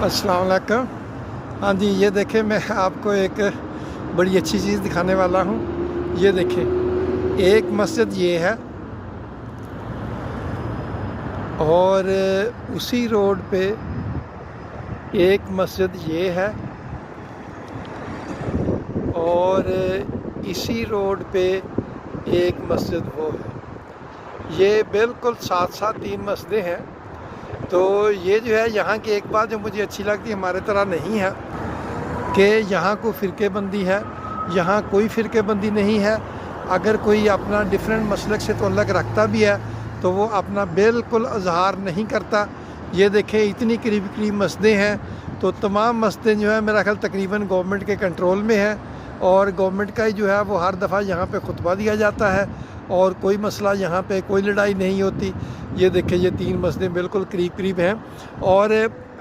अस्सलाम वालेकुम। हाँ जी, ये देखें, मैं आपको एक बड़ी अच्छी चीज़ दिखाने वाला हूँ। ये देखें, एक मस्जिद ये है और उसी रोड पे एक मस्जिद ये है और इसी रोड पे एक मस्जिद वो है। ये बिल्कुल साथ साथ तीन मस्जिदें हैं। तो ये जो है, यहाँ की एक बात जो मुझे अच्छी लगती है, हमारे तरह नहीं है कि यहाँ को फ़िरक़ेबंदी है। यहाँ कोई फ़िरक़ेबंदी नहीं है। अगर कोई अपना डिफरेंट मसलक से तल्लुक़ रखता भी है तो वो अपना बिल्कुल इज़हार नहीं करता। ये देखें, इतनी करीब करीब मस्जिदें हैं। तो तमाम मस्जिदें जो है मेरा ख्याल तकरीबन गवर्नमेंट के कंट्रोल में है और गवर्नमेंट का ही जो है वो हर दफ़ा यहाँ पे खुतबा दिया जाता है और कोई मसला यहाँ पे कोई लड़ाई नहीं होती। ये देखें, ये तीन मस्जिदें बिल्कुल करीब करीब हैं। और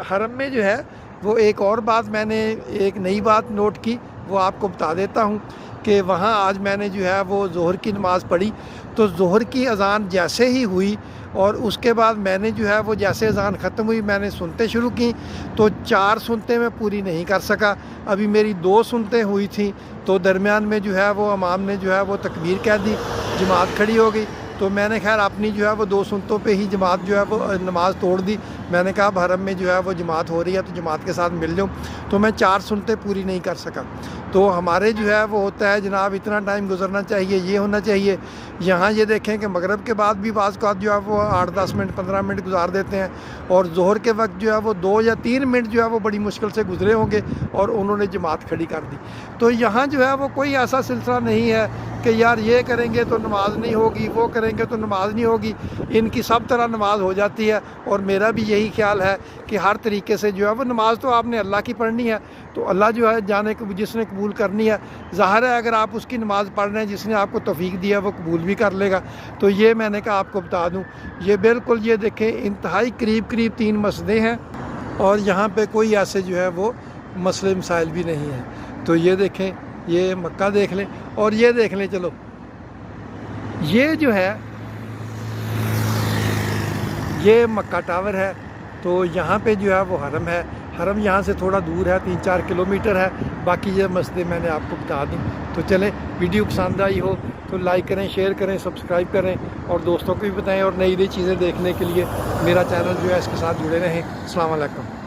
हरम में जो है वो एक और बात, मैंने एक नई बात नोट की, वो आपको बता देता हूँ कि वहाँ आज मैंने जो है वो ज़ोहर की नमाज़ पढ़ी। तो ज़ोहर की अज़ान जैसे ही हुई और उसके बाद मैंने जो है वो जैसे अज़ान ख़त्म हुई मैंने सुनते शुरू की। तो 4 सुनते मैं पूरी नहीं कर सका। अभी मेरी 2 सुनते हुई थी तो दरमियान में जो है वो इमाम ने जो है वो तकबीर कह दी, जमात खड़ी हो गई। तो मैंने खैर अपनी जो है वो 2 सुनतों पे ही जमात जो है वो नमाज़ तोड़ दी। मैंने कहा अब हरम में जो है वो जमात हो रही है तो जमात के साथ मिल जाऊँ। तो मैं 4 सुनते पूरी नहीं कर सका। तो हमारे जो है वो होता है जनाब, इतना टाइम गुजरना चाहिए, ये होना चाहिए। यहाँ ये देखें कि मगरिब के बाद भी बाज़ औक़ात जो है वो 8-10 मिनट 15 मिनट गुजार देते हैं और ज़ोहर के वक्त जो है वो 2 या 3 मिनट जो है वो बड़ी मुश्किल से गुजरे होंगे और उन्होंने जमात खड़ी कर दी। तो यहाँ जो है वो कोई ऐसा सिलसिला नहीं है कि यार ये करेंगे तो नमाज नहीं होगी, वो करेंगे तो नमाज नहीं होगी। इनकी सब तरह नमाज हो जाती है और मेरा भी यही ख्याल है कि हर तरीके से जो है वो नमाज तो आपने अल्लाह की पढ़नी है। तो अल्लाह जो है जाने को जिसने कबूल करनी है, ज़ाहिर है अगर आप उसकी नमाज़ पढ़ रहे हैं जिसने आपको तौफीक दिया वो कबूल भी कर लेगा। तो ये मैंने कहा आपको बता दूँ। ये बिल्कुल ये देखें, इंतहाई करीब करीब 3 मस्जिदें हैं और यहाँ पे कोई ऐसे जो है वो मसले मसाइल भी नहीं है। तो ये देखें, ये मक्का देख लें और ये देख लें, चलो ये जो है ये मक्का टावर है। तो यहाँ पे जो है वो हरम है। हरम यहाँ से थोड़ा दूर है, 3-4 किलोमीटर है। बाकी ये मस्जिदें मैंने आपको बता दी। तो चलें, वीडियो पसंद आई हो तो लाइक करें, शेयर करें, सब्सक्राइब करें और दोस्तों को भी बताएं और नई नई चीज़ें देखने के लिए मेरा चैनल जो है इसके साथ जुड़े रहें। अस्सलाम वालेकुम।